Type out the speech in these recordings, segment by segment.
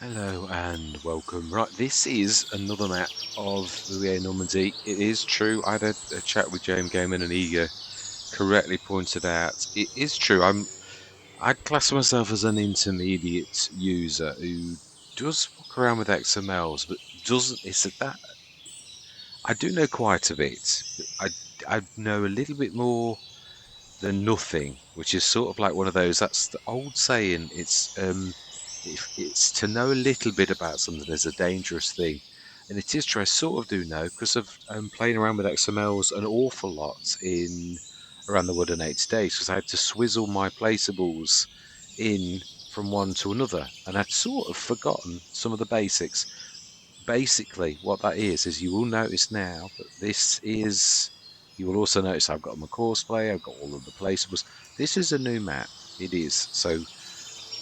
Hello and welcome. Right, this is another map of Vouilly Normandy. It is true. I had a chat with JMGaming and he correctly pointed out it is true. I'd class myself as an intermediate user who does walk around with XMLs, but doesn't. It's that I do know quite a bit. I know a little bit more than nothing, which is sort of like one of those. That's the old saying. If it's to know a little bit about something is a dangerous thing, and it is true. I sort of do know because of playing around with XMLs an awful lot in around the wood in 8 days because I had to swizzle my placeables in from one to another, and I'd sort of forgotten some of the basics. Basically, what that is you will notice now that this is. You will also notice I've got my course play, I've got all of the placeables. This is a new map. It is. So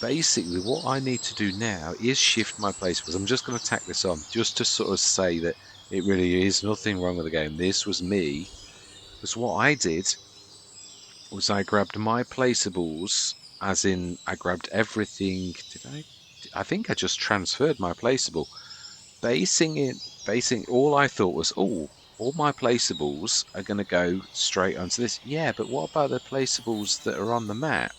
basically, what I need to do now is shift my placeables. I'm just going to tack this on just to sort of say that it really is nothing wrong with the game. This was me. Because what I did was I grabbed my placeables, as in I grabbed everything. Did I? I think I just transferred my placeable basing all I thought was, oh, all my placeables are going to go straight onto this. Yeah, but what about the placeables that are on the map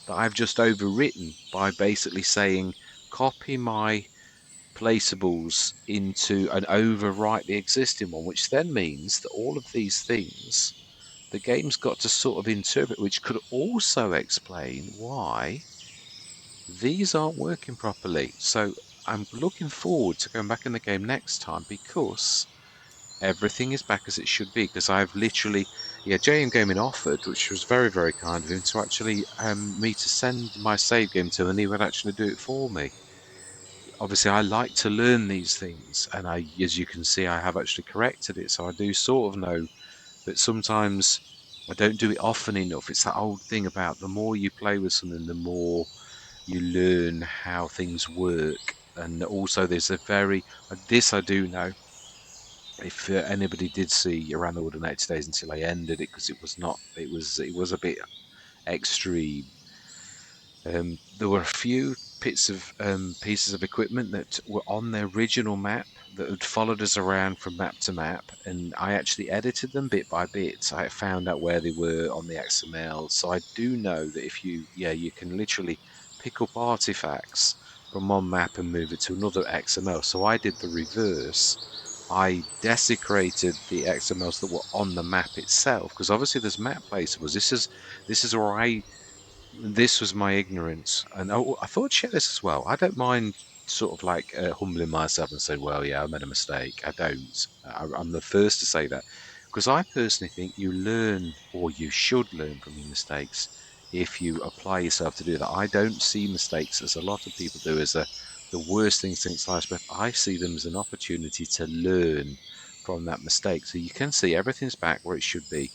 that I've just overwritten by basically saying copy my placeables into and overwrite the existing one, which then means that all of these things the game's got to sort of interpret, which could also explain why these aren't working properly. So I'm looking forward to going back in the game next time because everything is back as it should be. Because I've literally, yeah, JMGaming offered, which was very, very kind of him, to actually me to send my save game to him, and he would actually do it for me. Obviously, I like to learn these things, and as you can see, I have actually corrected it. So I do sort of know that sometimes I don't do it often enough. It's that old thing about the more you play with something, the more you learn how things work. And also, there's a very this I do know. If anybody did see around the wood in 8 days until I ended it because it was not, it was a bit extreme. There were a few pieces of equipment that were on the original map that had followed us around from map to map, and I actually edited them bit by bit. I found out where they were on the XML, so I do know that if you, yeah, you can literally pick up artifacts from one map and move it to another XML. So I did the reverse. I desecrated the XMLs that were on the map itself because obviously there's map placeables. This is where this was my ignorance, and I thought I'd share this as well. I don't mind sort of like humbling myself and saying, "Well, yeah, I made a mistake." I don't. I'm the first to say that because I personally think you learn, or you should learn from your mistakes if you apply yourself to do that. I don't see mistakes as a lot of people do as the worst thing since sliced bread. I see them as an opportunity to learn from that mistake. So you can see everything's back where it should be,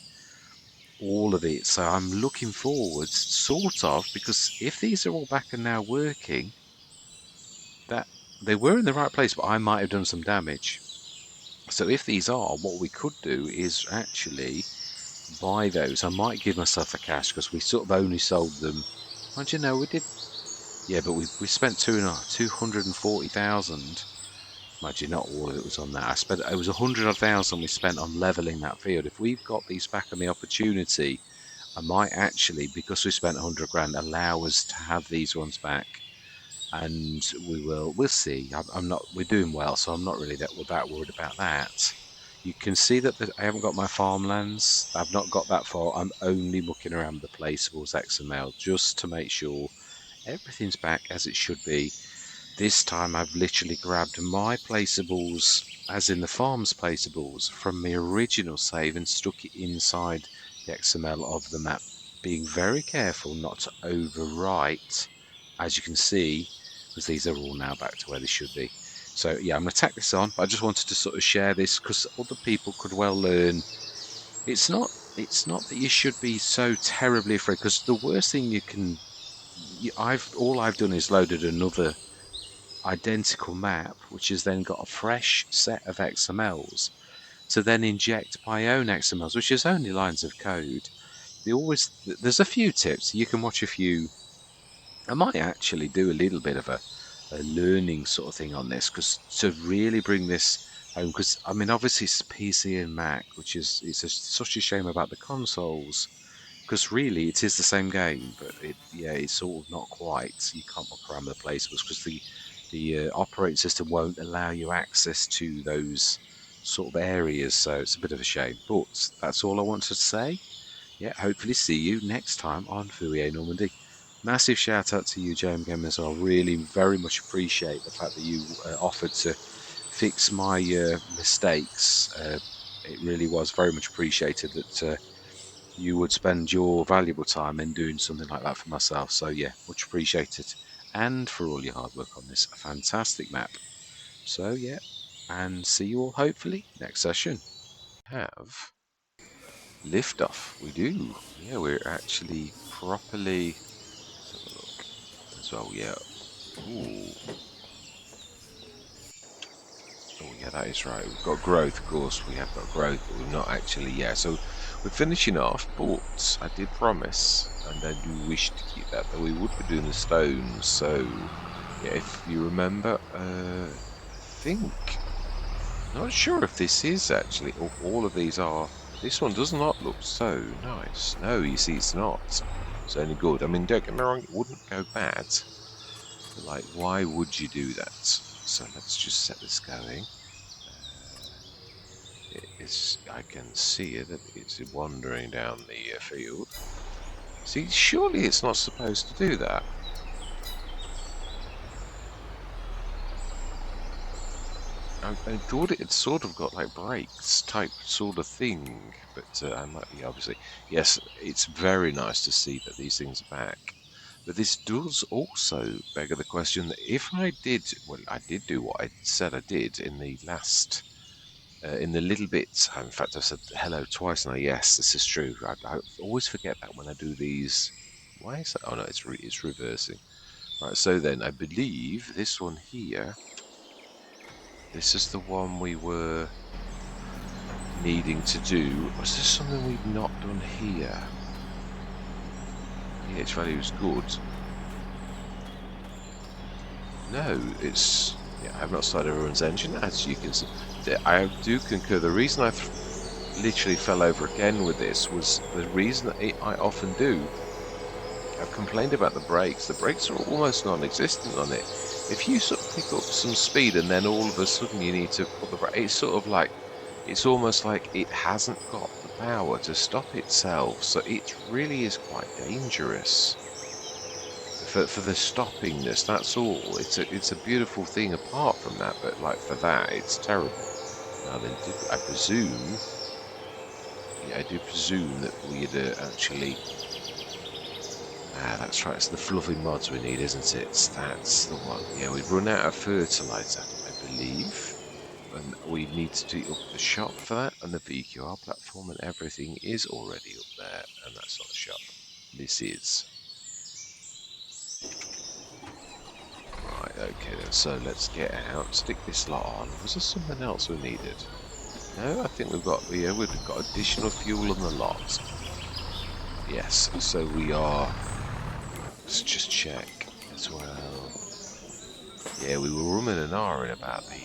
all of it. So I'm looking forward, sort of, because if these are all back and now working, that they were in the right place, but I might have done some damage. So if these are, what we could do is actually buy those. I might give myself a cash because we sort of only sold them. And you know, we did, yeah, but we spent 240,000. Imagine not all of it was on that. It was 100,000 we spent on leveling that field. If we've got these back and the opportunity, I might actually, because we spent 100 grand, allow us to have these ones back, and we'll see. I'm not. We're doing well, so I'm not really that worried about that. You can see that I haven't got my farmlands. I've not got that far. I'm only looking around the placeables XML just to make sure everything's back as it should be. This time I've literally grabbed my placeables, as in the farm's placeables, from the original save and stuck it inside the XML of the map, being very careful not to overwrite, as you can see, because these are all now back to where they should be. So yeah, I'm going to tack this on, but I just wanted to sort of share this because other people could well learn. It's not that you should be so terribly afraid, because the worst thing you can, all I've done is loaded another identical map, which has then got a fresh set of XMLs to then inject my own XMLs, which is only lines of code. There's a few tips. You can watch a few. I might actually do a little bit of learning sort of thing on this, because to really bring this home, because I mean obviously it's PC and Mac, which is such a shame about the consoles, because really it is the same game, but it's sort of not quite. You can't walk around the placeables because the operating system won't allow you access to those sort of areas, so it's a bit of a shame. But that's all I wanted to say. Yeah, hopefully see you next time on Vouilly Normandy. Massive shout out to you, JMGaming, as well. Really, very much appreciate the fact that you offered to fix my mistakes. It really was very much appreciated that you would spend your valuable time in doing something like that for myself. So yeah, much appreciated, and for all your hard work on this fantastic map. So yeah, and see you all hopefully next session. Have liftoff. We do. Yeah, we're actually properly. Let's have a look as well. Yeah. Ooh. Oh, yeah, that is right. We've got growth, of course. We have got growth, but we've not actually. Yeah, so we're finishing off, but I did promise, and I do wish to keep that we would be doing the stones. So, yeah, if you remember, I think. Not sure if this is actually. All of these are. This one does not look so nice. No, you see, it's not. It's only good. I mean, don't get me wrong, it wouldn't go bad. But, like, why would you do that? So let's just set this going. I can see it. It's wandering down the field. See, surely it's not supposed to do that. I thought it had sort of got like brakes type sort of thing, but I might be obviously. Yes, it's very nice to see that these things are back. But this does also beg the question that if I did, well, I did do what I said I did in the last in the little bits. In fact, I've said hello twice now. Yes, this is true. I always forget that when I do these. Why is that? Oh no, it's reversing. Right. So then, I believe this one here. This is the one we were needing to do. Was this something we've not done here? pH value is good. No, it's. Yeah, I have not started everyone's engine, as you can see. I do concur. The reason I literally fell over again with this was the reason that I often do. I've complained about the brakes. The brakes are almost non-existent on it. If you sort of pick up some speed and then all of a sudden you need to put the brake, it's sort of like, it's almost like it hasn't got the power to stop itself. So it really is quite dangerous for the stoppingness. That's all. It's a beautiful thing apart from that, but like for that, it's terrible. Now then, I presume, yeah, I do presume that we'd actually. Ah, that's right, it's the fluffy mods we need, isn't it? That's the one. Yeah, we've run out of fertilizer, I believe. And we need to do up the shop for that, and the VQR platform, and everything is already up there. And that's not a shop. This is. Right, okay then, so let's get out, stick this lot on. Was there something else we needed? No, I think we've got additional fuel on the lot. Yes, so we are. Let's just check as well. Yeah, we were rumming and ahhing about the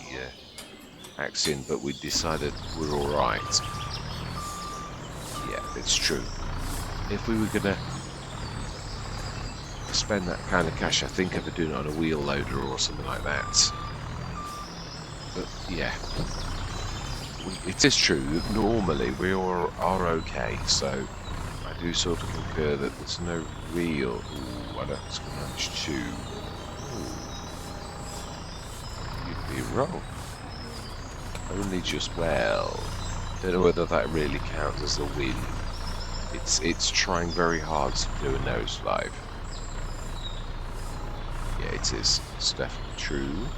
accent, but we decided we're alright. Yeah, it's true. If we were gonna spend that kind of cash, I think I'd be doing it on a wheel loader or something like that. But yeah, it is true that normally we are okay, so I do sort of concur that there's no real. Ooh, I don't think it's going to manage to. Ooh, you'd be wrong. Only just well. Don't know whether that really counts as a win. It's trying very hard to do a nosedive. Yeah, it is. It's definitely true.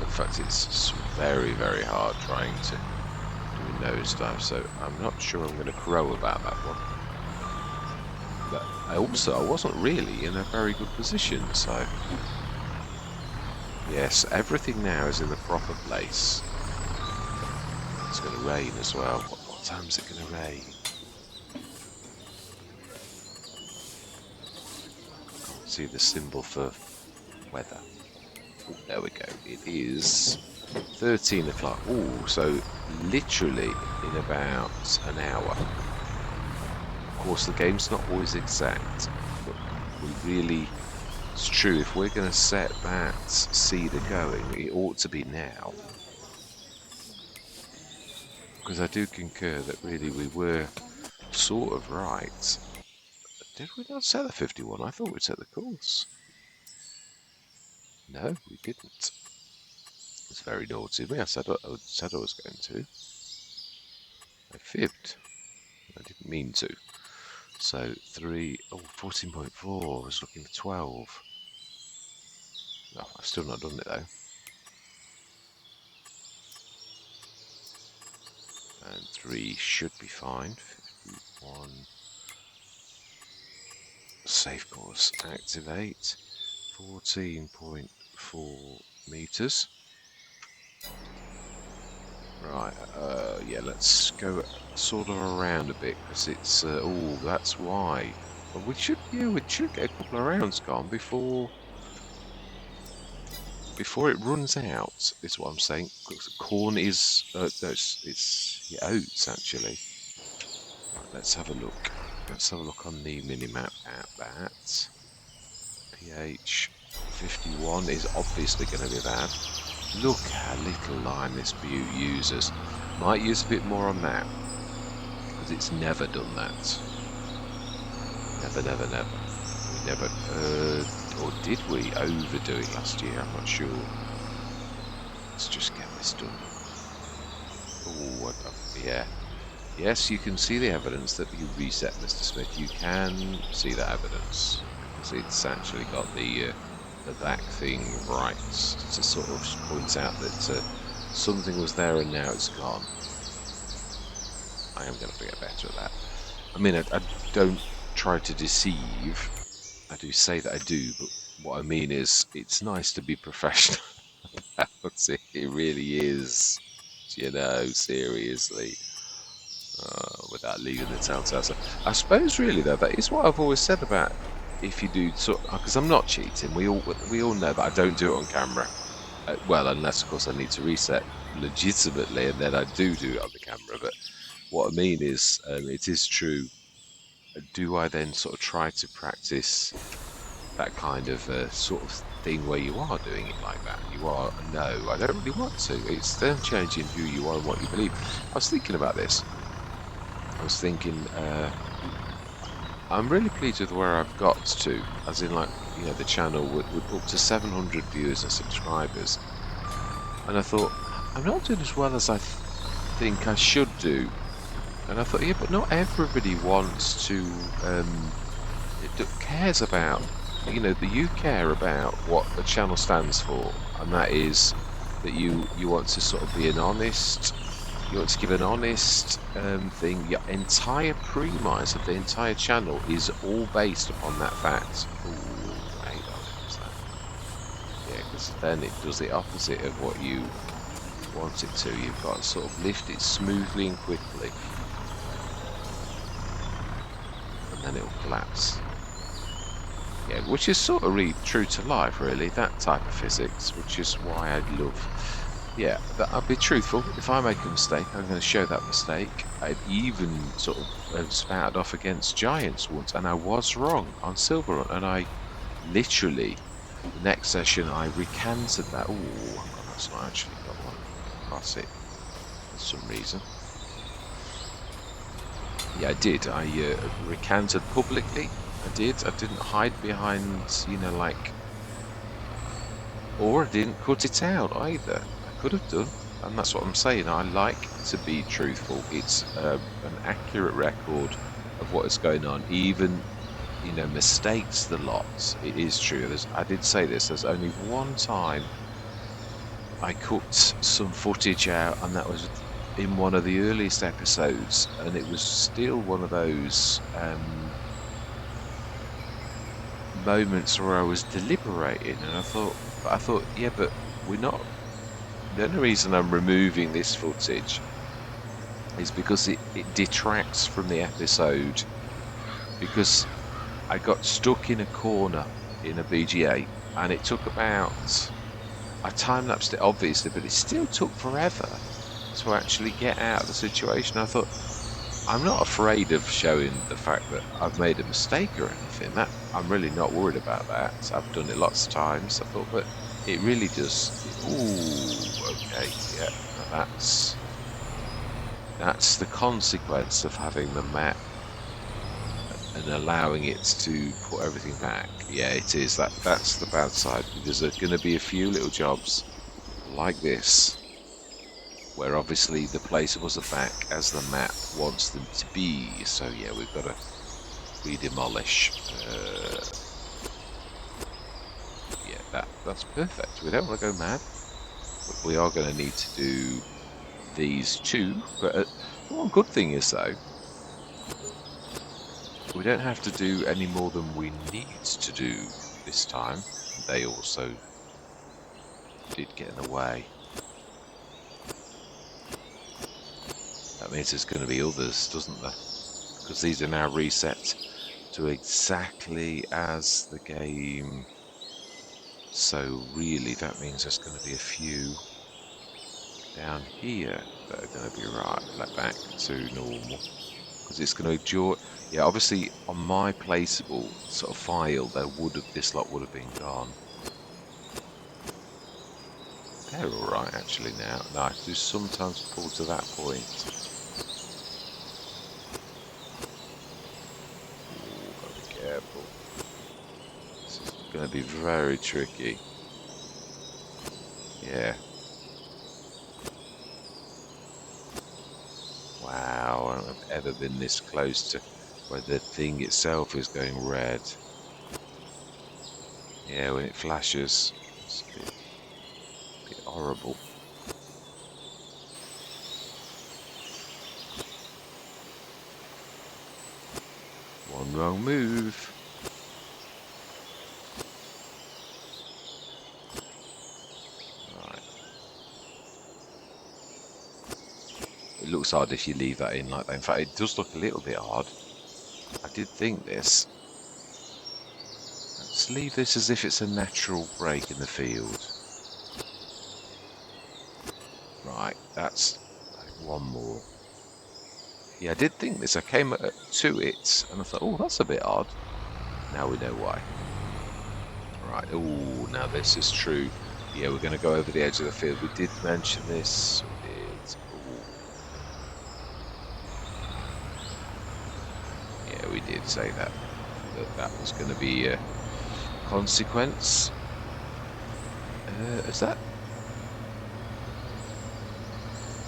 In fact, it's very, very hard trying to do a nosedive, so I'm not sure I'm going to crow about that one. But I wasn't really in a very good position, so... Yes, everything now is in the proper place. It's going to rain as well. What time is it going to rain? I can't see the symbol for weather. Oh, there we go. It is 13 o'clock. Oh, so literally in about an hour. Of course, the game's not always exact, but we really, it's true, if we're going to set that seeder going, it ought to be now. Because I do concur that really we were sort of right. Did we not set the 51? I thought we'd set the course. No, we didn't. It's very naughty of me. I said I was going to. I fibbed. I didn't mean to. So 14.4. I was looking for 12. No, I've still not done it though. And 3 should be fine. 51. Safe course activate. 14.4 meters. Right, yeah, let's go sort of around a bit because it's, oh, that's why. But we should get a couple of rounds gone before it runs out, is what I'm saying. Corn is, no, it's oats actually. Right, let's have a look. Let's have a look on the minimap at that. pH 51 is obviously going to be bad. Look how little lime this Butte uses. Might use a bit more on that, because it's never done that. Never, never, never. We never, or did we overdo it last year? I'm not sure. Let's just get this done. Oh, yeah. Yes, you can see the evidence that you reset, Mr. Smith. You can see that evidence. Because it's actually got the back thing right to sort of point out that something was there and now it's gone. I am going to get better at that. I mean, I don't try to deceive. I do say that I do, but what I mean is it's nice to be professional about it. It really is, you know, seriously. Without leaving the telltale. So I suppose really though, that is what I've always said about if you do sort, because I'm not cheating. We all know that I don't do it on camera. Well, unless of course I need to reset legitimately, and then I do it on the camera. But what I mean is, it is true. Do I then sort of try to practice that kind of sort of thing where you are doing it like that? You are, no, I don't really want to. It's then changing who you are and what you believe. I was thinking about this. I was thinking, I'm really pleased with where I've got to, as in, like, you know, the channel with up to 700 viewers and subscribers. And I thought, I'm not doing as well as I think I should do. And I thought, yeah, but not everybody wants to, cares about, you know, you care about what the channel stands for, and that is that you want to sort of be an honest, you want to give an honest thing. Your entire premise of the entire channel is all based upon that fact. Ooh, hang on, what's that? Yeah, because then it does the opposite of what you want it to. You've got to sort of lift it smoothly and quickly, and then it will collapse. Yeah, which is sort of really true to life, really, that type of physics, which is why I love. Yeah, I'll be truthful. If I make a mistake, I'm going to show that mistake. I've even sort of spouted off against giants once, and I was wrong on Silver Run, and I literally, the next session, I recanted that. Oh, that's not actually got one across it for some reason. Yeah, I did. I recanted publicly. I didn't hide behind, you know, like, or I didn't cut it out either. I could have done, and that's what I'm saying. I like to be truthful. It's an accurate record of what is going on, even, you know, mistakes the lots. It is true. I did say this. There's only one time I cut some footage out, and that was in one of the earliest episodes, and it was still one of those moments where I was deliberating, and I thought, yeah, but we're not. The only reason I'm removing this footage is because it detracts from the episode, because I got stuck in a corner in a BGA, and it took about, I time-lapsed it obviously, but it still took forever to actually get out of the situation. I thought, I'm not afraid of showing the fact that I've made a mistake or anything. That I'm really not worried about that. I've done it lots of times. I thought, but it really does. Ooh, okay, yeah. Now that's the consequence of having the map and allowing it to put everything back. Yeah, it is. That's the bad side, because there's going to be a few little jobs like this where obviously the placeables are back as the map wants them to be. So yeah, we've got to re-demolish. Yeah, that's perfect. We don't want to go mad. We are going to need to do these two. But the one good thing is though, we don't have to do any more than we need to do this time. They also did get in the way. That means there's going to be others, doesn't there? Because these are now reset to exactly as the game. So really, that means there's going to be a few down here that are going to be right back to normal. Because it's going to draw. Yeah, obviously on my placeable sort of file, this lot would have been gone. They're all right actually now. No, I do sometimes pull to that point. Ooh, gotta be careful. This is going to be very tricky. Yeah. Wow, I don't think I've ever been this close to where the thing itself is going red. Yeah, when it flashes, it's a bit horrible. One wrong move. Right. It looks odd if you leave that in like that. In fact, it does look a little bit odd. I did think this. Let's leave this as if it's a natural break in the field. Right, that's one more. Yeah, I did think this. I came to it and I thought, oh, that's a bit odd. Now we know why. Right, oh, now this is true. Yeah, we're going to go over the edge of the field. We did mention this. We did. Ooh. Yeah, we did say that that was going to be a consequence. Is that?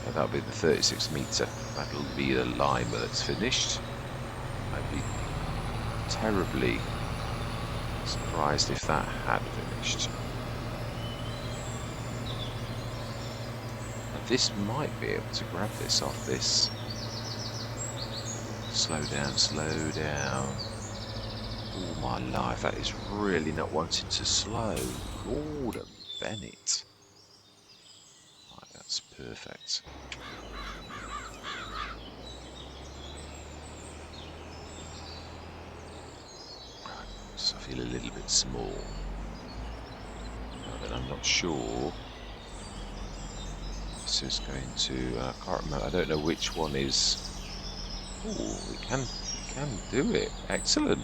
Yeah, that'll be the 36 meter. That'll be the line where it's finished. I'd be terribly surprised if that had finished. And this might be able to grab this off this. Slow down, slow down. Oh my life, that is really not wanting to slow. Gordon Bennett. Right, that's perfect. Right, so I feel a little bit small. Now then, I'm not sure. This is going to, I can't remember, I don't know which one is. Oh, we can do it. Excellent.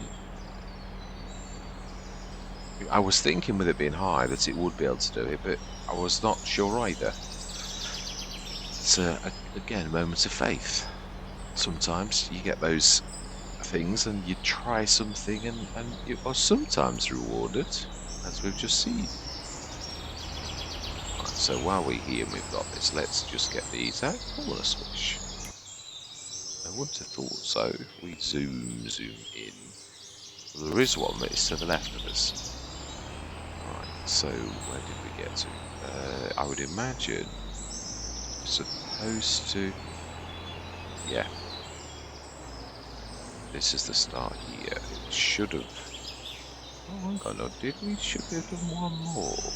I was thinking with it being high that it would be able to do it, but I was not sure either. It's, again, moments of faith. Sometimes you get those things and you try something and you are sometimes rewarded, as we've just seen. Right, so while we're here and we've got this, let's just get these out. Corner switch. I wouldn't have thought so. If we zoom in. Well, there is one that is to the left of us. Right, so where did we get to? I would imagine supposed to. Yeah. This is the start here. It should have. Oh, hang on, did we? Should we have done one more?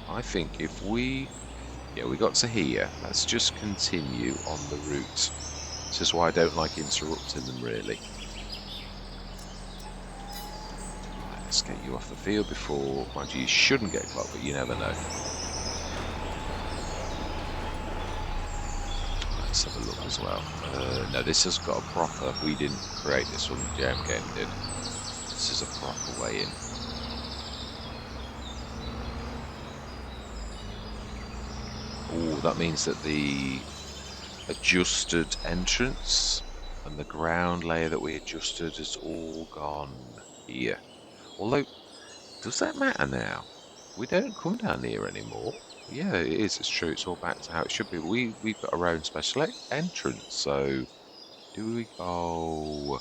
I think if we. Yeah, we got to here. Let's just continue on the route. This is why I don't like interrupting them, really. Let's get you off the field before, mind you shouldn't get clocked, but you never know. Let's have a look as well. No, this has got a proper, we didn't create this one, JMGaming did. This is a proper way in. Oh, that means that the adjusted entrance and the ground layer that we adjusted is all gone here. Although, does that matter now? We don't come down here anymore. Yeah, it is. It's true. It's all back to how it should be. We've got our own special entrance. So, do we? Oh,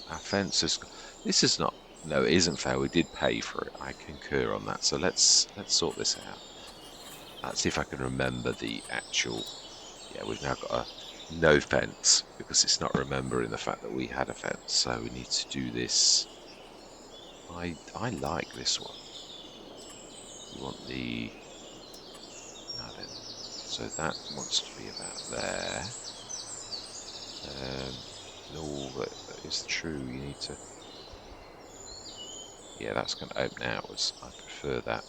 our fences. This is not. No, it isn't fair. We did pay for it. I concur on that. So let's sort this out. Let's see if I can remember the actual. Yeah, we've now got a no fence because it's not remembering the fact that we had a fence. So we need to do this. I like this one. We want the. Now then, so that wants to be about there. No, that is true. You need to. Yeah, that's going to open outwards. I prefer that.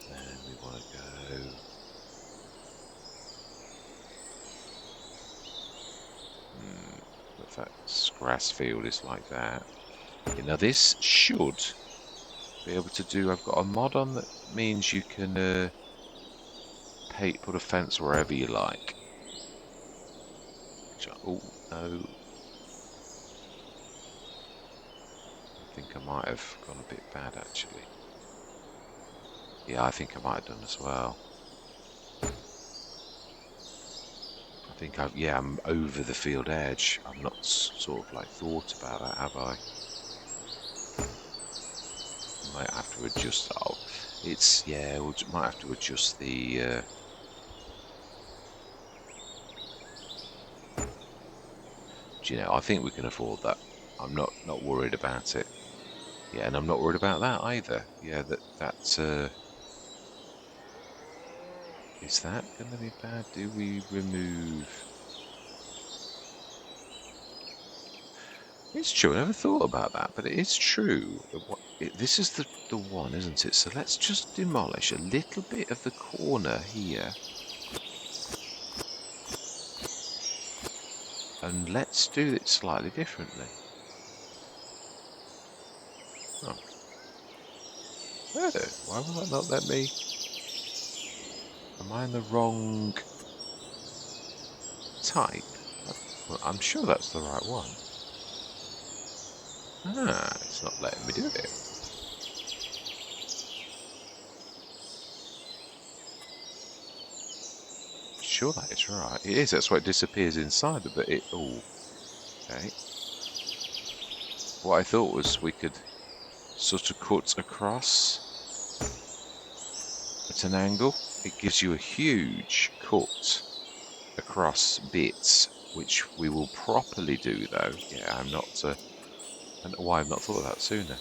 Then we want to go. If that grass field is like that. Okay, now this should be able to do. I've got a mod on that means you can put a fence wherever you like. Oh no. I think I might have gone a bit bad actually. Yeah, I think I might have done as well. I think I'm over the field edge. I've not sort of like thought about that, have I? Might have to adjust. Oh, it's we might have to adjust the. Do you know? I think we can afford that. I'm not worried about it. Yeah, and I'm not worried about that either. Yeah, that. Is that going to be bad? Do we remove? It's true. I never thought about that, but it is true. This is the one, isn't it? So let's just demolish a little bit of the corner here. And let's do it slightly differently. Oh. Oh, why will that not let me? Am I in the wrong type? Well, I'm sure that's the right one. Ah, it's not letting me do it. Sure, that is right. It is. That's why it disappears inside of it. Oh, okay. What I thought was we could sort of cut across at an angle. It gives you a huge cut across bits, which we will properly do though. Yeah, I don't know why I've not thought of that sooner.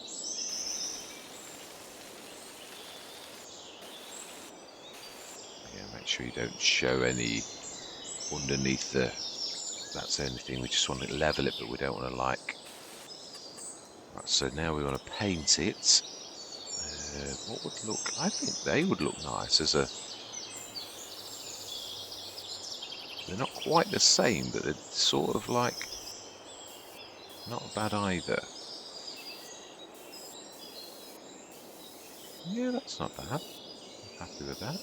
Yeah, make sure you don't show any underneath that's anything. We just want to level it, but we don't want to like. Right, so now we want to paint it. What would look? I think they would look nice as a. They're not quite the same, but they're sort of like not bad either. Yeah, that's not bad. I'm happy with that.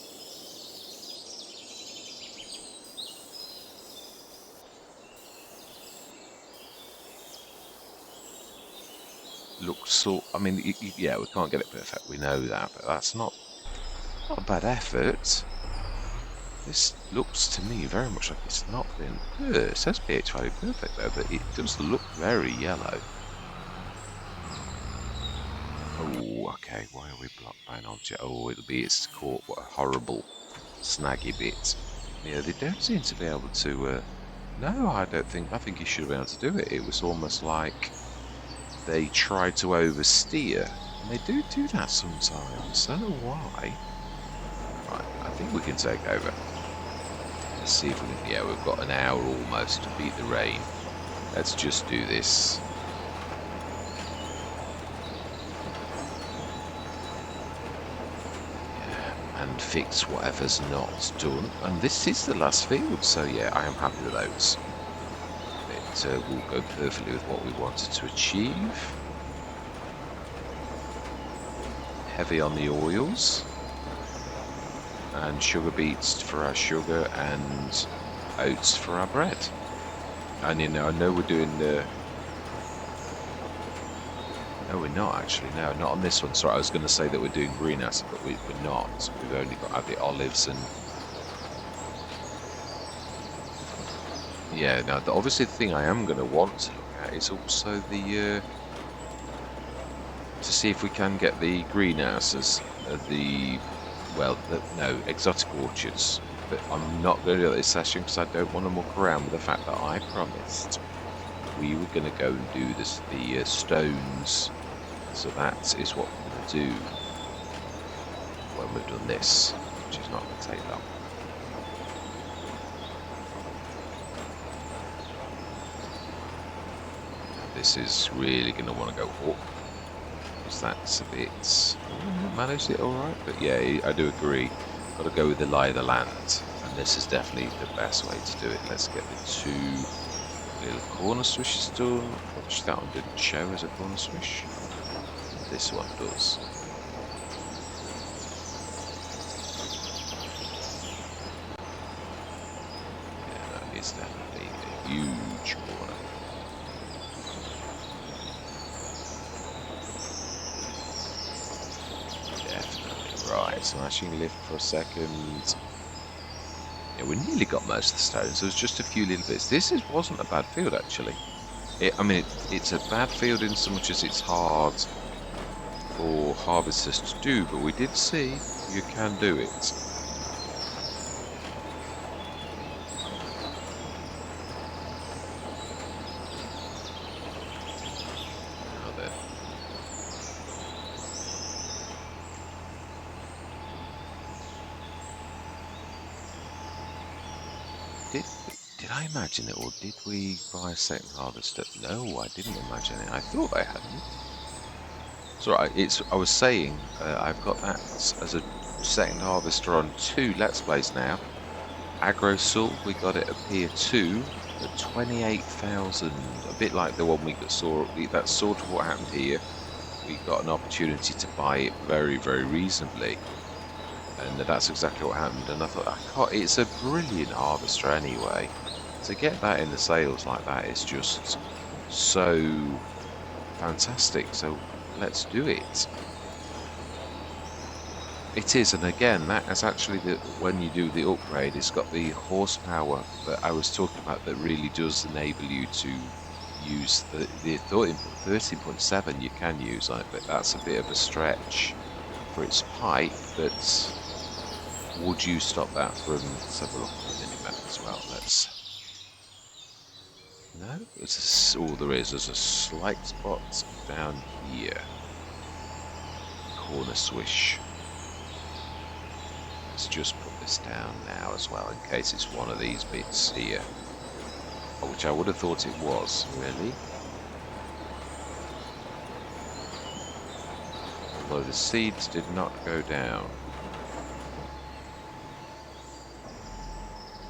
Looks so. I mean, yeah, we can't get it perfect. We know that, but that's not a bad effort. This looks to me very much like it's not been. It says pH value perfect though, but it does look very yellow. Oh, okay. Why are we blocked by an object? Oh, it'll be its core. What a horrible, snaggy bit. Yeah, they don't seem to be able to. No, I don't think. I think you should have been able to do it. It was almost like they tried to oversteer, and they do that sometimes. I don't know why. Right, I think we can take over. Let's see if we can. Yeah, we've got an hour almost to beat the rain. Let's just do this. and fix whatever's not done. And this is the last field, so yeah, I am happy with those. It will go perfectly with what we wanted to achieve. Heavy on the oils. And sugar beets for our sugar and oats for our bread. And you know, I know we're doing the... No, we're not actually. No, not on this one. Sorry, I was going to say that we're doing greenhouse, but we're not. We've only got the olives and... Yeah, now, obviously the thing I am going to want to look at is also the... to see if we can get the greenhouses, no, exotic orchards. But I'm not going to do it this session because I don't want to muck around with the fact that I promised we were going to go and do this, the stones. So that is what we're going to do when we've done this, which is not going to take long. This is really going to want to go up, because that's a bit... managed it alright, but yeah, I do agree. Got to go with the lie of the land, and this is definitely the best way to do it. Let's get the 2 little corner swishes done, which that one didn't show as a corner swish. This one does. Yeah, that is definitely a huge corner. Definitely. Right, smashing lift for a second. Yeah, we nearly got most of the stones. There was just a few little bits. This wasn't a bad field, actually. It's a bad field in so much as it's hard for harvesters to do, but we did see you can do it. Now then. Did I imagine it, or did we buy a second harvester? No, I didn't imagine it. I thought I hadn't. It's alright. I was saying I've got that as a second harvester on 2 Let's Plays now. Agro Salt, we got it up here too at 28,000. A bit like the one we saw. That's sort of what happened here. We got an opportunity to buy it very, very reasonably. And that's exactly what happened. And I thought, it's a brilliant harvester anyway. To get that in the sales like that is just so fantastic. So let's do it. It is, and again, that is actually when you do the upgrade, it's got the horsepower that I was talking about that really does enable you to use the 13.7 you can use on it, but that's a bit of a stretch for its pipe. But would you stop that from... Let's have a look at the minimap as well. No, there's a slight spot down here. Corner swish. Let's just put this down now as well, in case it's one of these bits here. Which I would have thought it was, really. Although the seeds did not go down.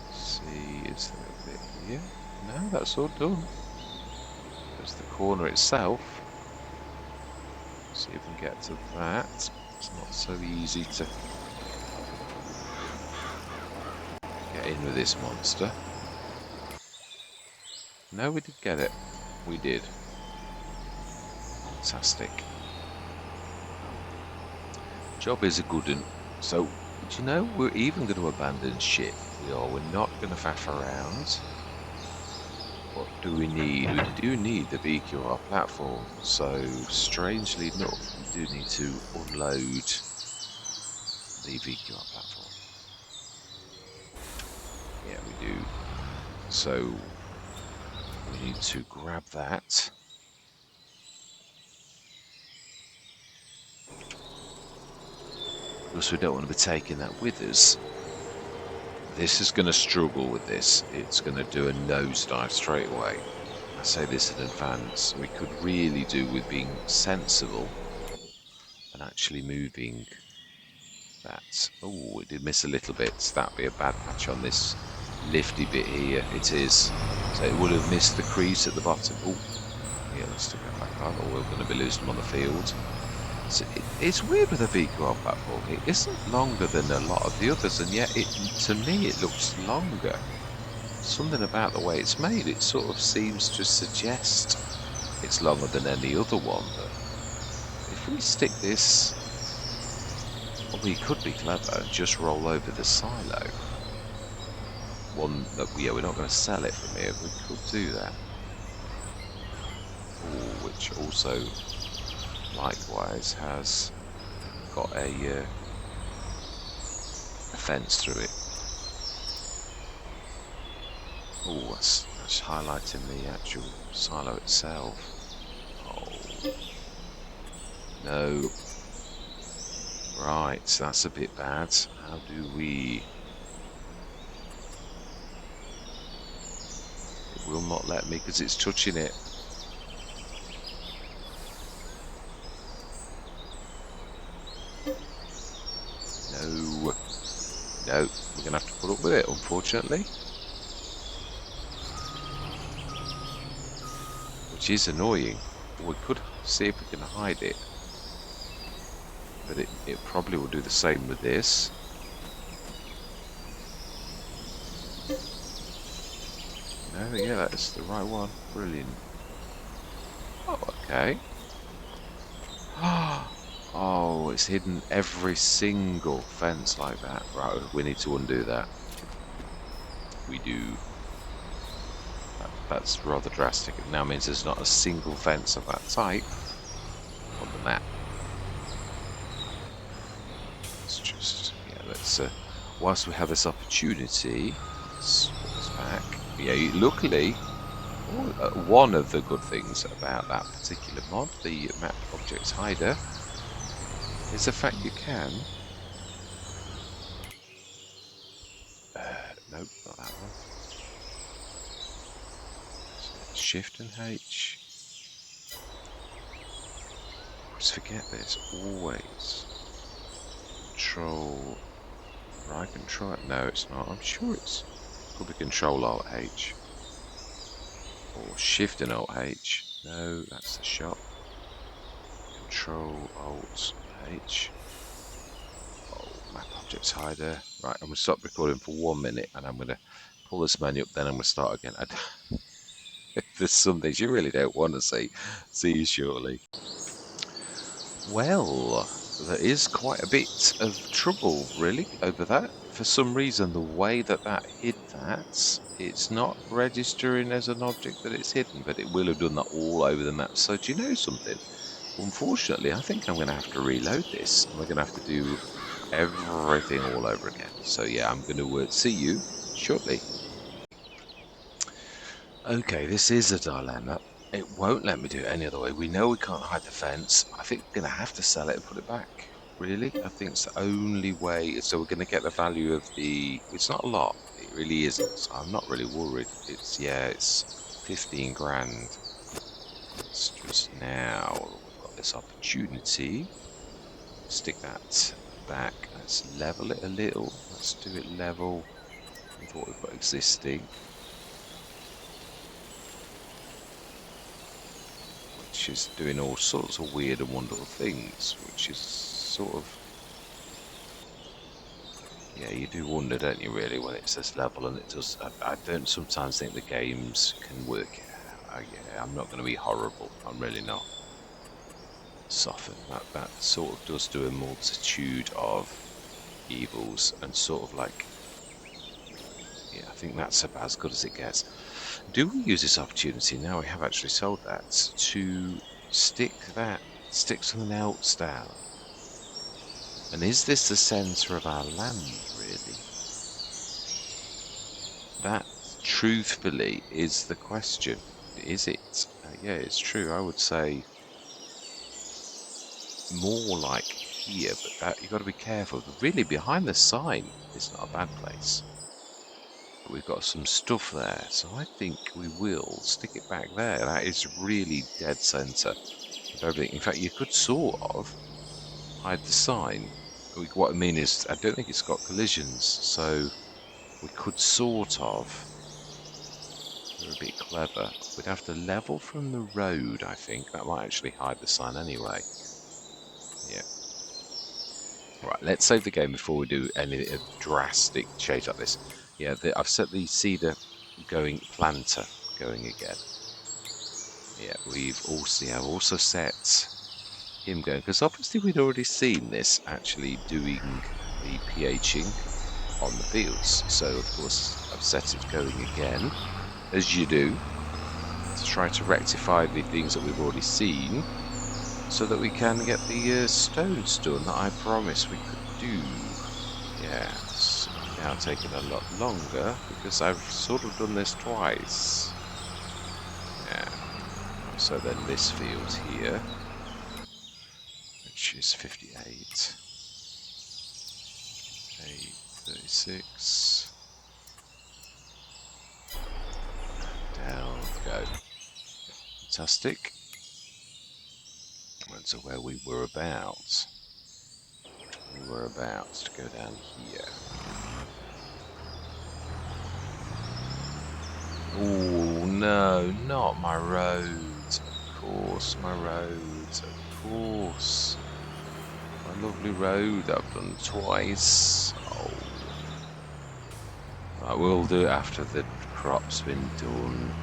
Let's see, is there a bit here? No, that's all done. There's the corner itself. See if we can get to that. It's not so easy to get in with this monster. No, we did get it. We did. Fantastic. Job is a good one. So, do you know, we're even going to abandon ship. We're not going to faff around. What do we need? We do need the VQR platform. So, strangely enough, we do need to unload the VQR platform. Yeah, we do. So, we need to grab that. Because we don't want to be taking that with us. This is going to struggle with this. It's going to do a nosedive straight away. I say this in advance. We could really do with being sensible and actually moving That. Oh, it did miss a little bit. So that'd be a bad patch on this lifty bit here. It is. So it would have missed the crease at the bottom. Oh, yeah, let's stick that back on, or we're going to be losing them on the field. So it's weird with a V12 platform. It isn't longer than a lot of the others, and yet to me it looks longer. Something about the way it's made, it sort of seems to suggest it's longer than any other one. But if we stick this, well, we could be clever and just roll over the silo. One that we're not going to sell it from here. We could do that. Ooh, which also likewise has got a fence through it. Oh, that's highlighting the actual silo itself. Oh, no. Right, that's a bit bad. How do we... It will not let me because it's touching it. No. No, we're going to have to put up with it, unfortunately. Which is annoying. We could see if we can hide it. But it probably will do the same with this. No, yeah, that's the right one. Brilliant. Oh, okay. Oh, it's hidden every single fence like that. Right, we need to undo that. We do. That's rather drastic. It now means there's not a single fence of that type on the map. Let's just, yeah, let's, whilst we have this opportunity, let's put this back. Yeah, luckily, one of the good things about that particular mod, the map objects hider, is the fact you can... nope, not that one. Shift and H. Always forget this. Always. Control. Right control. No, it's not. I'm sure it's probably Control Alt H. Or Shift and Alt H. No, that's the shop. Control Alt H. Oh, map objects hider. Right, I'm gonna stop recording for 1 minute, and I'm gonna pull this menu up. Then I'm gonna start again. There's some things you really don't want to see, surely. Well, there is quite a bit of trouble, really, over that. For some reason, the way that hid that, it's not registering as an object that it's hidden, but it will have done that all over the map. So do you know something? Unfortunately, I think I'm going to have to reload this, and we're going to have to do everything all over again. So yeah, I'm going to see you shortly. Okay, this is a dilemma. It won't let me do it any other way. We know we can't hide the fence. I think we're going to have to sell it and put it back. Really? I think it's the only way. So we're going to get the value of the... It's not a lot. It really isn't. So I'm not really worried. It's, yeah, it's 15 grand. It's just now we've got this opportunity. Stick that back. Let's level it a little. Let's do it level with what we've got existing. Which is doing all sorts of weird and wonderful things, which is sort of... Yeah, you do wonder, don't you, really, when it's this level, and it does... I don't sometimes think the games can work it out. Yeah, I'm not going to be horrible. I'm really not. Soften. That sort of does do a multitude of evils, and sort of like... Yeah, I think that's about as good as it gets. Do we use this opportunity, now we have actually sold that, to stick something else down? And is this the centre of our land, really? That, truthfully, is the question. Is it? Yeah, it's true. I would say more like here, but that you've got to be careful. Really, behind the sign is not a bad place. But we've got some stuff there, so I think we will stick it back there. That is really dead centre of everything. In fact, you could sort of hide the sign what I mean is, I don't think it's got collisions, so we could sort of. We're a bit clever. We'd have to level from the road, I think. That might actually hide the sign anyway. Yeah. Right, let's save the game before we do any drastic change like this. Yeah, I've set the cedar planter going again. Yeah, I've also set him going, because obviously we'd already seen this actually doing the pHing on the fields. So of course I've set it going again, as you do, to try to rectify the things that we've already seen, so that we can get the stones done that I promised we could do. Yeah, it's now taking a lot longer because I've sort of done this twice. Yeah. So then this field here, which is 58, 36, down we go. Fantastic. And so where we were about to go down here. Oh no, not my roads. Of course, my roads. Of course. My lovely road I've done twice. Oh. Right, we'll do it after the crop's been done.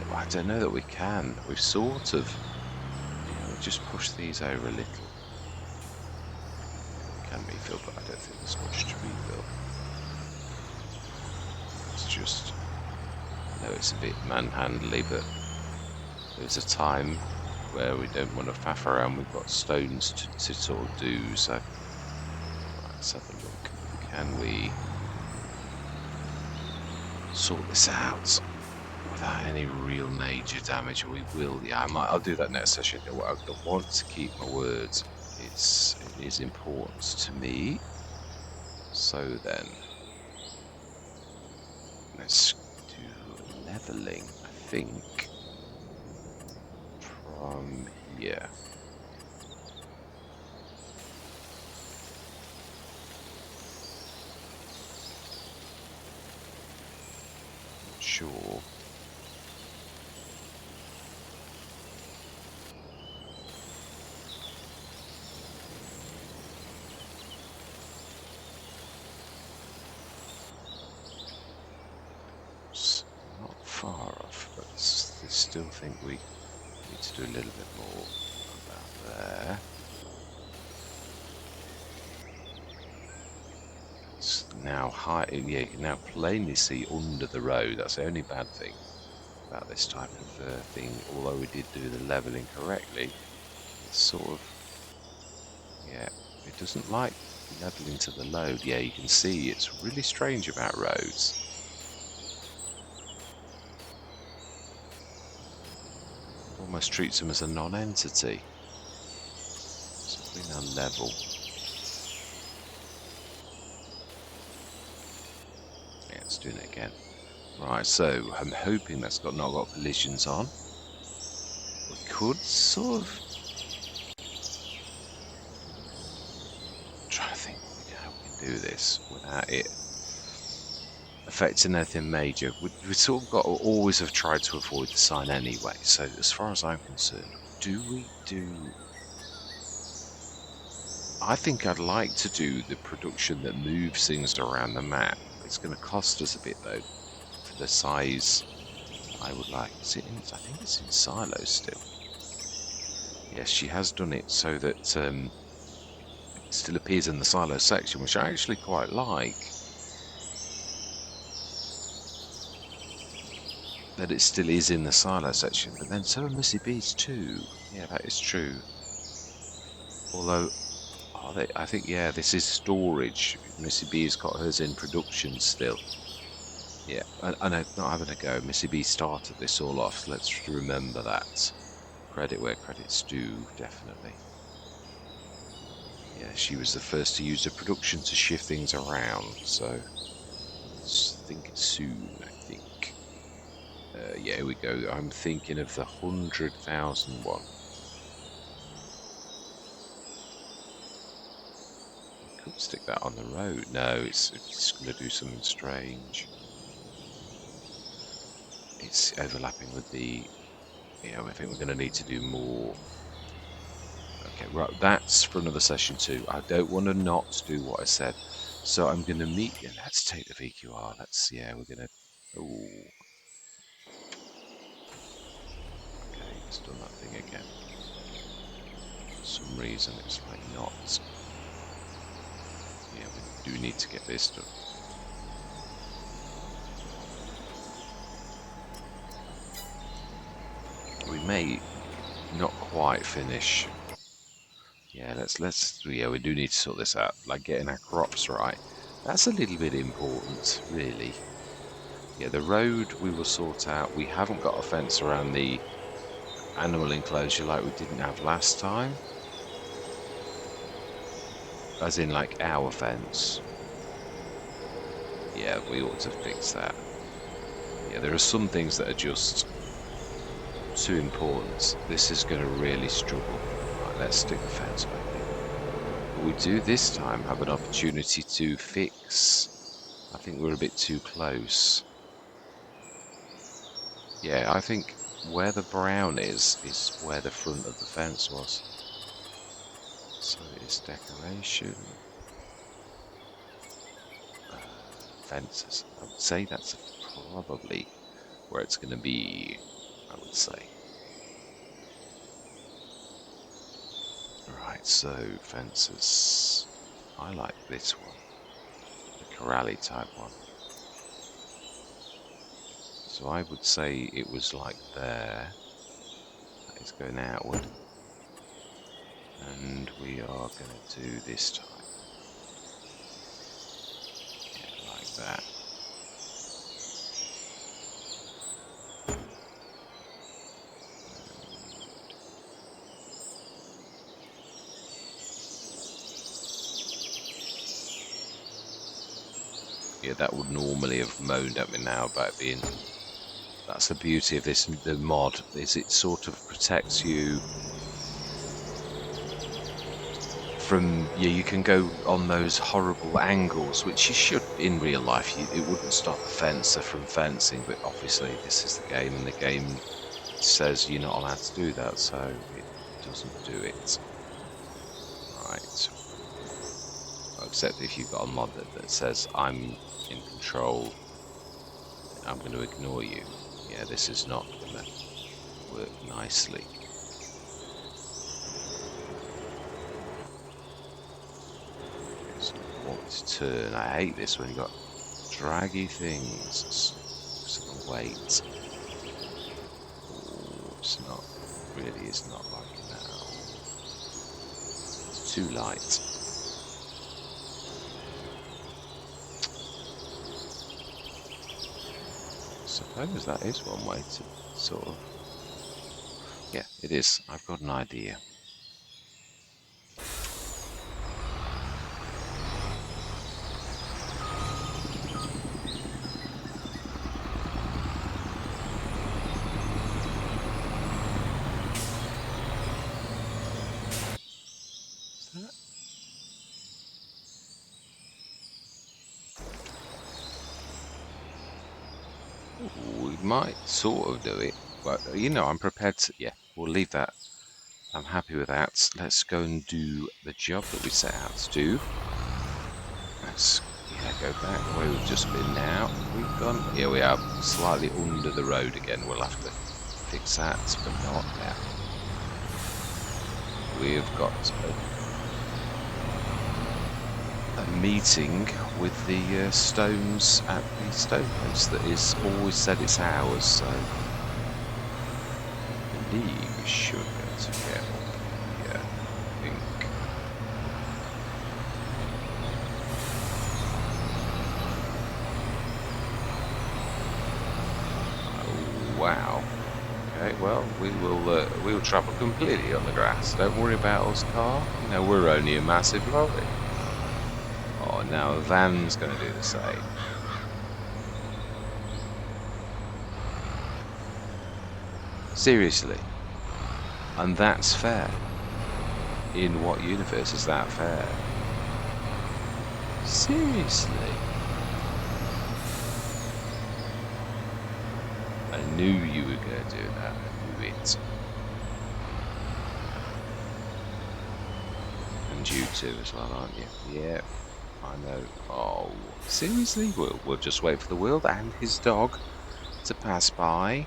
No, I don't know that we can. We've sort of... Yeah, we'll just push these over a little. Yeah, we can refill, but I don't think there's much to refill. It's just... I know it's a bit manhandly, but there's a time where we don't want to faff around. We've got stones to sort of do, so... Right, let's have a look. Can we sort this out without any real major damage? We will, yeah. I'll do that next session. I want to keep my words. It is important to me. So then, let's do leveling. I think from here. Not sure. Not far off, but I still think we need to do a little bit more about there. It's now high. Yeah, you can now plainly see under the road. That's the only bad thing about this type of thing. Although we did do the leveling correctly, it's sort of, yeah, it doesn't like leveling to the load. Yeah, you can see it's really strange about roads. Almost treats them as a non-entity. So if we now level, yeah, it's doing it again. Right, so I'm hoping that's not got collisions on. We could sort of try to think how we can do this without it affecting anything major. We sort of got to always have tried to avoid the sign anyway. So as far as I'm concerned, I think I'd like to do the production that moves things around the map. It's going to cost us a bit though for the size I would like. I think it's in silos still. Yes, she has done it so that it still appears in the silo section, which I actually quite like. That it still is in the silo section, but then so are Missy B's too. Yeah, that is true. Although, are they? I think, yeah, this is storage. Missy B's got hers in production still. Yeah, I know, not having a go. Missy B started this all off. So let's remember that. Credit where credit's due, definitely. Yeah, she was the first to use the production to shift things around, so let's think it soon, I think. Yeah, here we go. I'm thinking of the 100,000 one. Could stick that on the road. No, it's going to do something strange. It's overlapping with the... Yeah, I think we're going to need to do more. Okay, right, that's for another session too. I don't want to not do what I said. So I'm going to meet... Let's take the VQR. Yeah, we're going to... Oh. Okay, it's done that thing again. For some reason, it's like not... Yeah, we do need to get this done. We may not quite finish. Yeah, yeah, we do need to sort this out. Like getting our crops right. That's a little bit important, really. Yeah, the road we will sort out. We haven't got a fence around the animal enclosure like we didn't have last time. As in, like, our fence. Yeah, we ought to fix that. Yeah, there are some things that are just too important. This is going to really struggle. Right, let's stick the fence back in. But we do this time have an opportunity to fix. I think we're a bit too close. Yeah, I think where the brown is where the front of the fence was. So it's decoration. Fences. I would say that's probably where it's going to be, I would say. Right, so fences. I like this one. The corrally type one. So I would say it was like there. That is going outward. And we are going to do this time. Yeah, like that. Yeah, that would normally have moaned at me now about being... That's the beauty of this, the mod, is it sort of protects you from... Yeah, you can go on those horrible angles, which you should in real life. It wouldn't stop a fencer from fencing, but obviously this is the game, and the game says you're not allowed to do that, so it doesn't do it. Right. Except if you've got a mod that says I'm in control, I'm going to ignore you. Yeah, this is not going to work nicely. So I want to turn. I hate this when you've got draggy things. It's going to wait. Oh, it's not. Really is not liking that at all. It's too light. I suppose that is one way to sort of... Yeah, it is. I've got an idea. We might sort of do it, but you know, I'm prepared to... Yeah, we'll leave that. I'm happy with that. Let's go and do the job that we set out to do. Let's go back where we've just been now. We've gone... Here we are, slightly under the road again. We'll have to fix that, but not now. We've got a meeting with the stones at the stone place that is always said it's ours, so I believe we should be able to get up here, I think. Oh, wow. Okay, well, we will travel completely on the grass. Don't worry about us, car. You know, we're only a massive lorry. Oh, now a van's going to do the same. Seriously. And that's fair. In what universe is that fair? Seriously? I knew you were going to do that. I knew it. And you too as well, aren't you? Yeah, I know. Oh, seriously? We'll just wait for the world and his dog to pass by.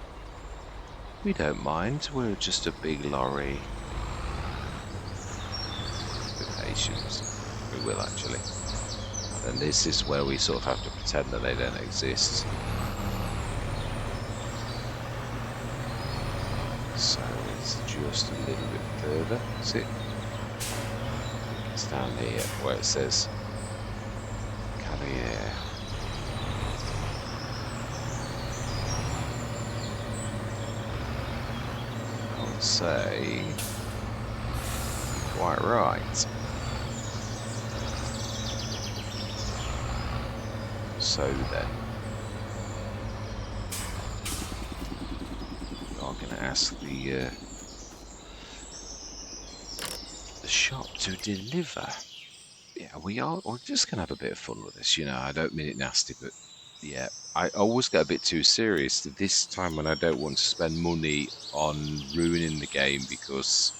We don't mind. We're just a big lorry. Be patient. We will actually. And this is where we sort of have to pretend that they don't exist. So it's just a little bit further. Is it? It's down here where it says Carrière. I would say quite right. So then, we are going to ask the shop to deliver. Yeah, we are. We're just going to have a bit of fun with this, you know. I don't mean it nasty, but yeah, I always get a bit too serious this time when I don't want to spend money on ruining the game because,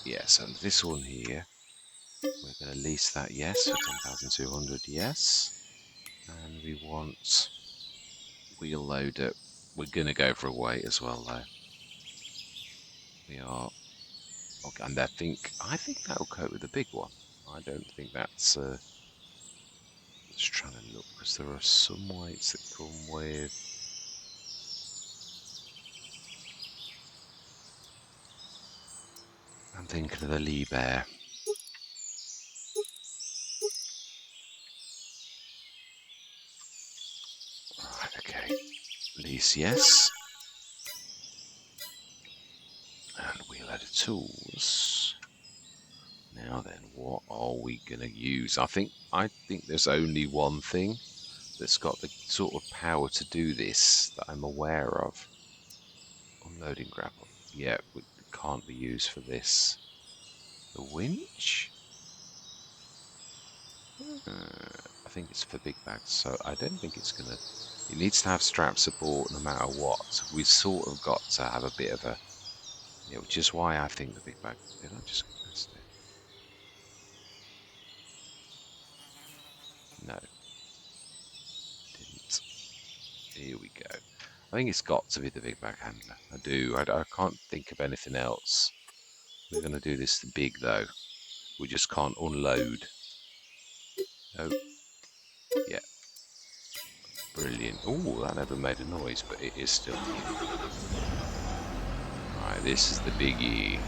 yeah, so this one here, we're going to lease that, yes, for 10,200, yes. And we want wheel loader. We're going to go for a weight as well, though. We are, okay, and I think that'll cope with the big one. I don't think that's, just trying to look, because there are some weights that come with, I'm thinking of the Lee Bear. Right, okay. Lease, yes. And wheel loader tools. Now then, what are we going to use? I think there's only one thing that's got the sort of power to do this that I'm aware of. Unloading grapple. Yeah, it can't be used for this. The winch? I think it's for big bags, so I don't think it's going to... It needs to have strap support no matter what. We've sort of got to have a bit of a... Yeah, which is why I think the big bag... Did I just go past it? No, didn't. Here we go. I think it's got to be the big bag handler. I do. I can't think of anything else. We're going to do this big, though. We just can't unload. Oh, yeah. Brilliant. Oh, that never made a noise, but it is still here. Right, this is the biggie.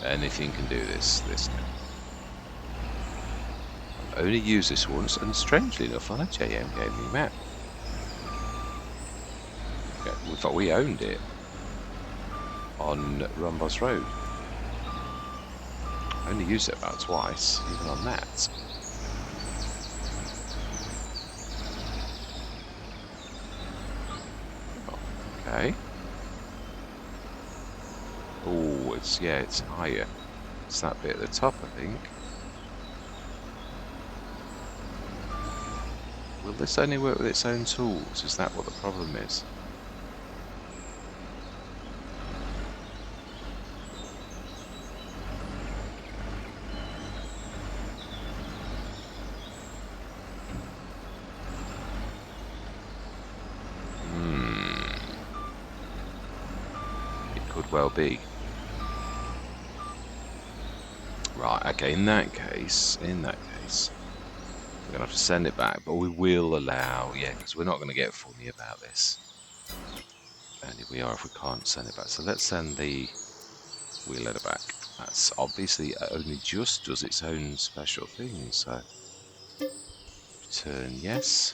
Anything can do this now. I've only used this once, and strangely enough, on a JMGaming map. Okay, we thought we owned it on Rumboss Road. I only used it about twice, even on that. Oh, okay. Oh, it's higher. It's that bit at the top, I think. Will this only work with its own tools? Is that what the problem is? It could well be. Right, okay, in that case, we're going to have to send it back, but we will allow, yeah, because we're not going to get funny about this. And if we are, if we can't send it back. So let's send the wheel loader back. That's obviously only just does its own special thing, so return yes.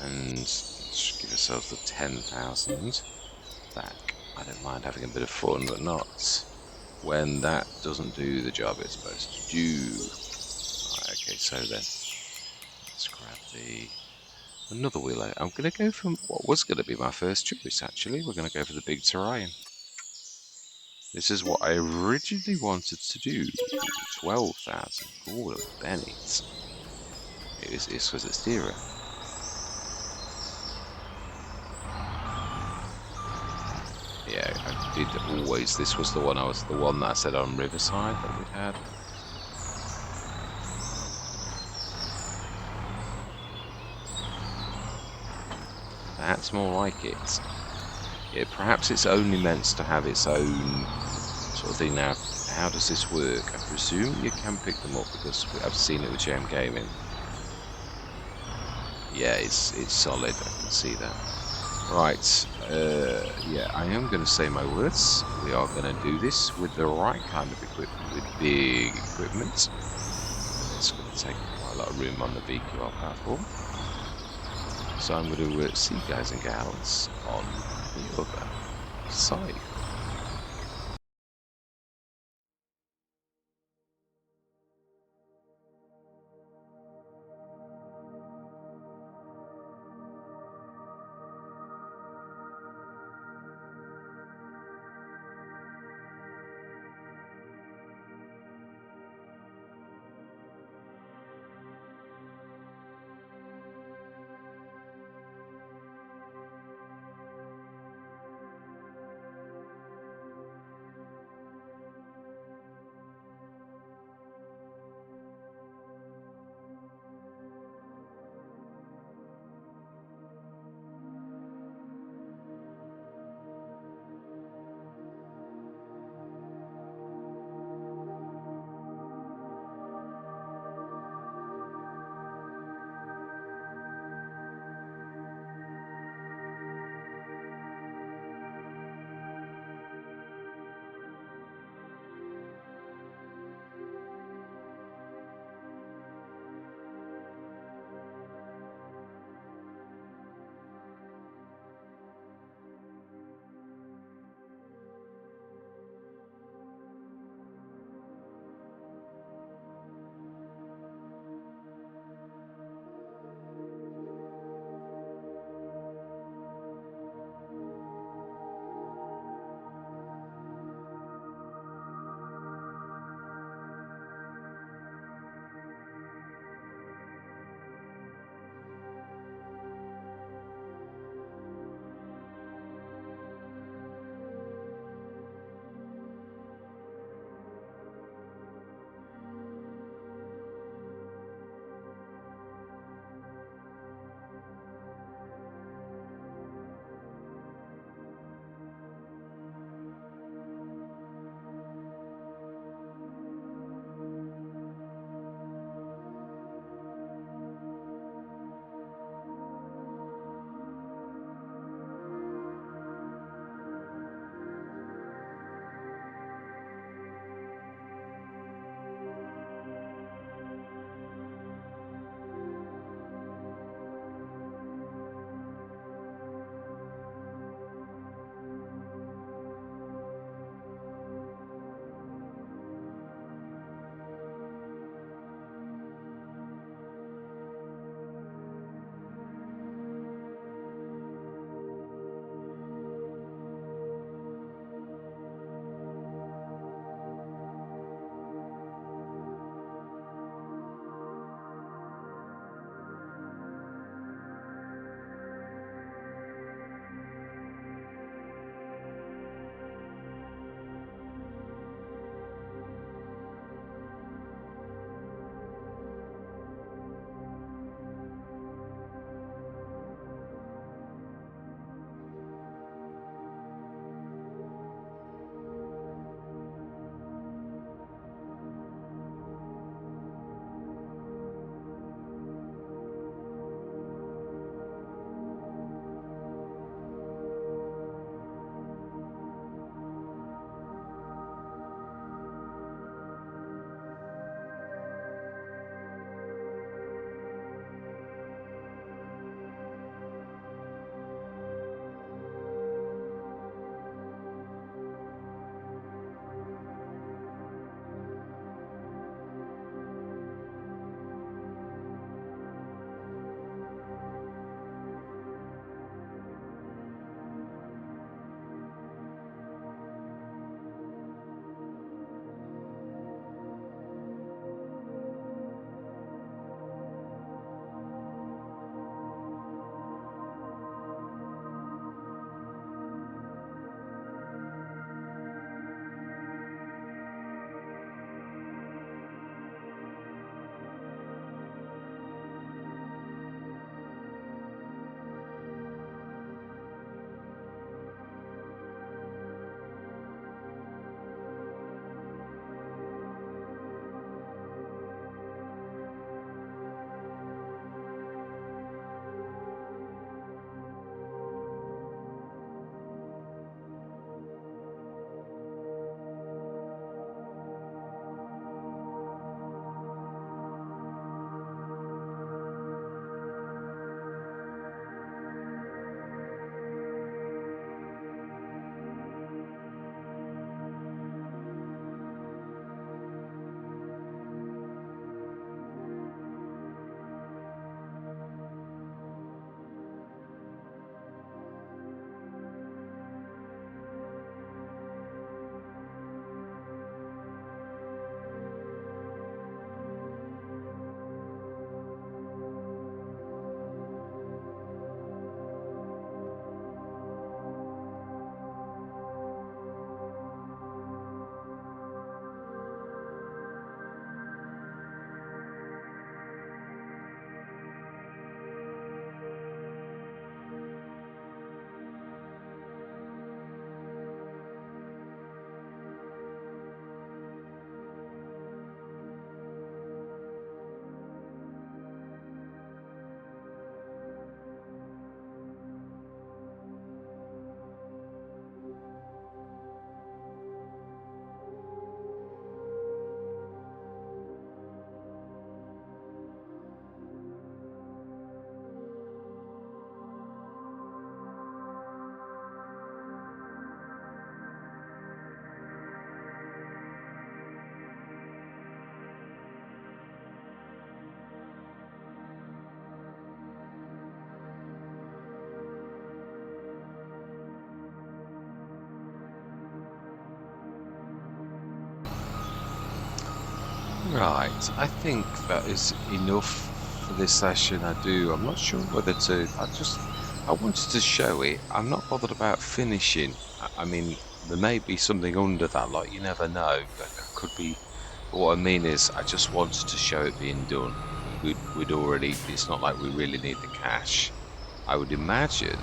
And let's give ourselves the 10,000 back. I don't mind having a bit of fun, but not when that doesn't do the job it's supposed to do. Right, okay, so then let's grab another wheeler. I'm going to go for what was going to be my first choice, actually. We're going to go for the big terrain. This is what I originally wanted to do. 12,000. Gord Bennett. It's because it's dearer. Yeah, I did always. This was the one that I said on Riverside that we'd had. That's more like it. Yeah, perhaps it's only meant to have its own sort of thing. Now, how does this work? I presume you can pick them up because I've seen it with JMGaming. Yeah, it's solid. I can see that. Right. Yeah, I am going to say my words. We are going to do this with the right kind of equipment, with big equipment. It's going to take quite a lot of room on the VQR platform. So I'm going to see you guys and gals on the other side. Right, I think that is enough for this session. I'm not sure whether to. I wanted to show it. I'm not bothered about finishing. I mean, there may be something under that, like you never know. There could be. But what I mean is, I just wanted to show it being done. We'd already. It's not like we really need the cash. I would imagine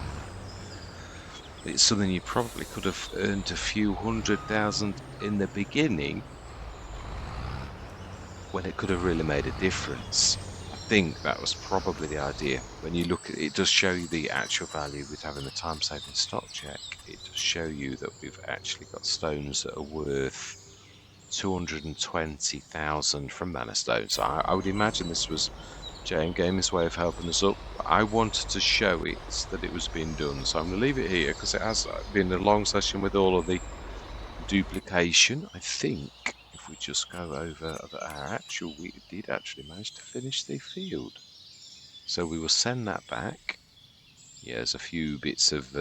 it's something you probably could have earned a few 100,000 in the beginning when it could have really made a difference. I think that was probably the idea. When you look at it, it does show you the actual value with having the time saving stock check. It does show you that we've actually got stones that are worth 220,000 from Mana Stone. So I would imagine this was JMGaming's way of helping us up. But I wanted to show it that it was being done. So I'm going to leave it here because it has been a long session with all of the duplication. I think if we just go over our actual, we did actually manage to finish the field. So we will send that back. Yeah, there's a few bits of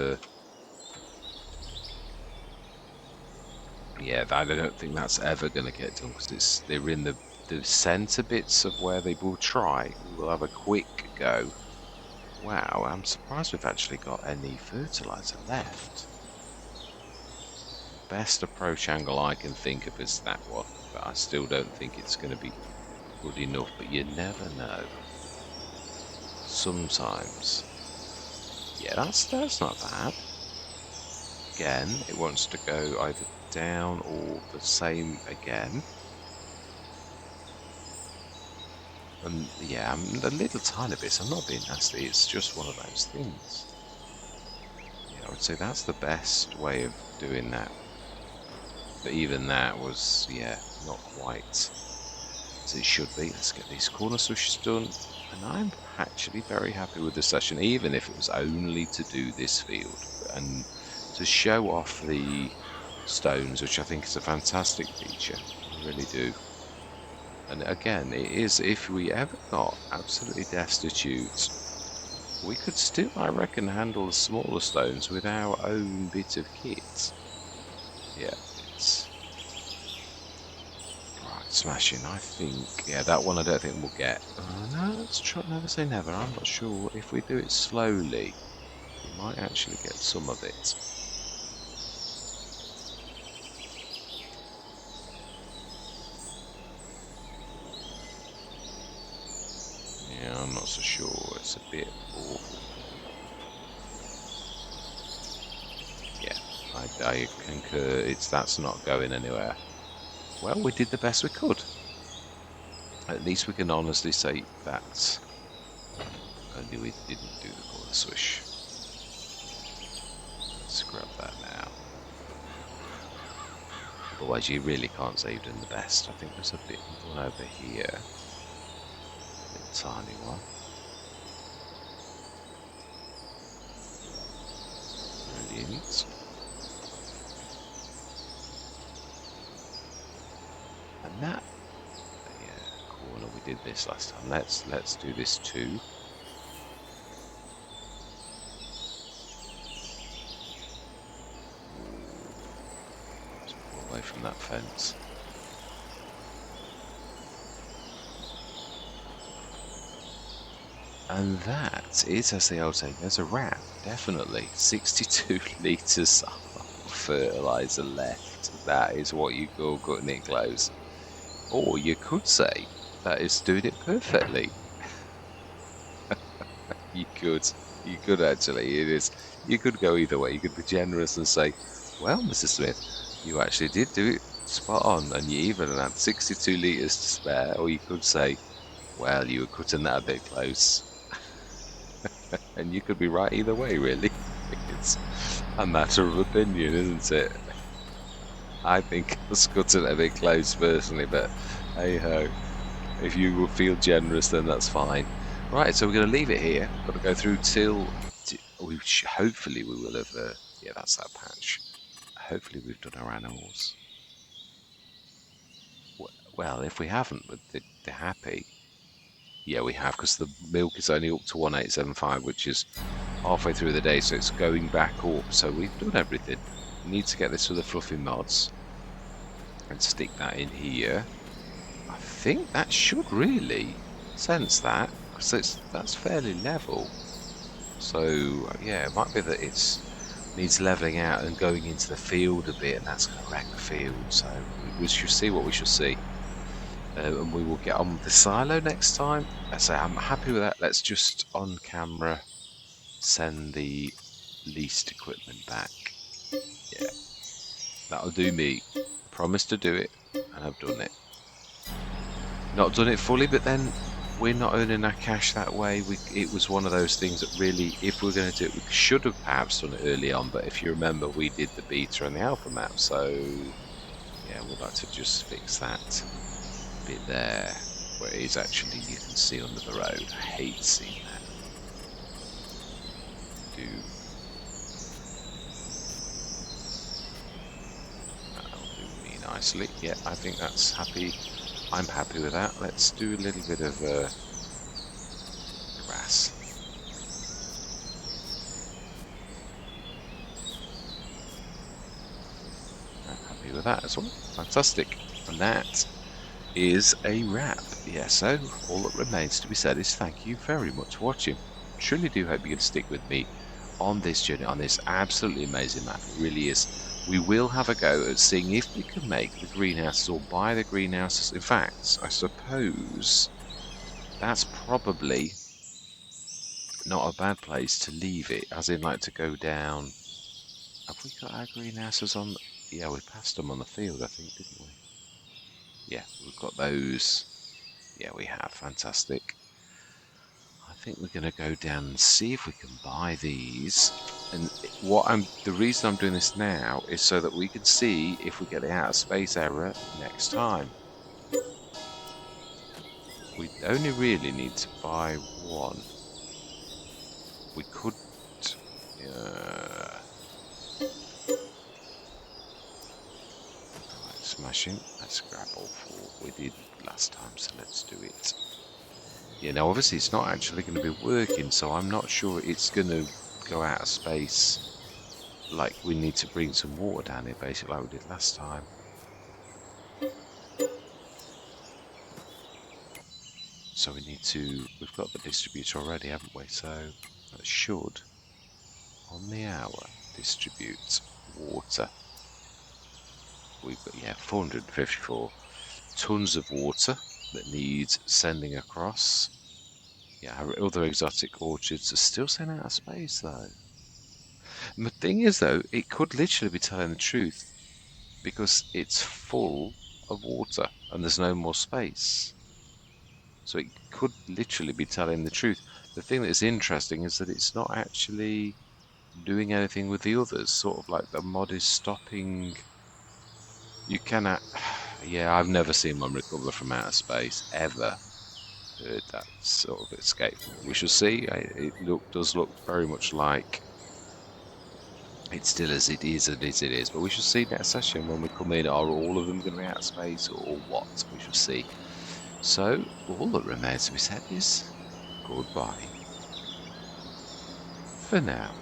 yeah, I don't think that's ever going to get done because they're in the centre bits of where they will try. We will have a quick go. Wow, I'm surprised we've actually got any fertilizer left. Best approach angle I can think of is that one, but I still don't think it's going to be good enough, but you never know. Sometimes. Yeah, that's not bad. Again, it wants to go either down or the same again. And yeah, I'm a little tiny bit, I'm not being nasty, it's just one of those things. Yeah, I would say that's the best way of doing that. But even that was, yeah, not quite as it should be. Let's get these corner swishes done. And I'm actually very happy with the session, even if it was only to do this field and to show off the stones, which I think is a fantastic feature. I really do. And again, it is, if we ever got absolutely destitute, we could still, I reckon, handle the smaller stones with our own bit of kit. Yeah, it's right, smashing. I think, yeah, that one I don't think we'll get. No, let's try, never say never. I'm not sure. If we do it slowly, we might actually get some of it. Yeah, I'm not so sure. It's a bit awful. Yeah, I concur. That's not going anywhere. Well, we did the best we could. At least we can honestly say that. Only we didn't do the corner swish. Let's grab that now. Otherwise, you really can't say you've done the best. I think there's a bit of one over here. A little tiny one. Brilliant. And that, yeah, corner. We did this last time. Let's do this too. Let's pull away from that fence. And that is, as the old saying, there's a wrap, definitely. 62 litres of fertiliser left. That is what you call cutting it close. Or you could say that is doing it perfectly. You could actually. It is. You could go either way. You could be generous and say, well, Mr. Smith, you actually did do it spot on, and you even had 62 litres to spare. Or you could say, well, you were cutting that a bit close. And you could be right either way, really. It's a matter of opinion, isn't it? I think I was cutting it a bit close personally, but hey ho. If you will feel generous, then that's fine. Right, so we're going to leave it here. Got to go through till hopefully we will have. Yeah, that's that patch. Hopefully we've done our animals. Well, if we haven't, but they're happy. Yeah, we have, because the milk is only up to 1875, which is halfway through the day, so it's going back up. So we've done everything. We need to get this for the fluffy mods and stick that in here. I think that should really sense that, because that's fairly level. So yeah, it might be that it's needs leveling out and going into the field a bit, and that's going to wreck the field. So we should see what we shall see, and we will get on with the silo next time. So I'm happy with that. Let's just on camera send the leased equipment back. Yeah, that'll do me. Promised to do it, and I've done it. Not done it fully, but then we're not earning our cash that way. It was one of those things that really, if we're going to do it, we should have perhaps done it early on. But if you remember, we did the beta and the alpha map, so yeah, we'd like to just fix that bit there, where it is actually you can see under the road. I hate seeing that. That'll do me nicely. Yeah, I think that's happy. I'm happy with that. Let's do a little bit of grass. I'm happy with that as well. Fantastic. And that is a wrap. Yeah, so all that remains to be said is thank you very much for watching. Truly do hope you can stick with me on this journey, on this absolutely amazing map. It really is. We will have a go at seeing if we can make the greenhouses or buy the greenhouses. In fact, I suppose that's probably not a bad place to leave it, as in like to go down. Have we got our greenhouses on? Yeah, we passed them on the field, I think, didn't we? Yeah, we've got those. Yeah, we have. Fantastic. I think we're going to go down and see if we can buy these. And the reason I'm doing this now is so that we can see if we get the outer space error next time. We only really need to buy one. We could. Right, smashing. Let's grab all four. We did last time, so let's do it. Yeah, now obviously it's not actually going to be working, so I'm not sure it's going to go out of space. Like we need to bring some water down here, basically, like we did last time. So we've got the distributor already, haven't we? So that should, on the hour, distribute water. We've got, yeah, 454 tons of water that needs sending across. Yeah, our other exotic orchards are still sent out of space, though. And the thing is, though, it could literally be telling the truth because it's full of water and there's no more space. So it could literally be telling the truth. The thing that is interesting is that it's not actually doing anything with the others, sort of like the mod is stopping. You cannot. Yeah, I've never seen one recover from outer space, ever. Heard that sort of escape. We shall see. It does look very much like it's still as it is, but we shall see next session when we come in. Are all of them going to be out of space or what? We shall see. So, all that remains to be said is goodbye for now.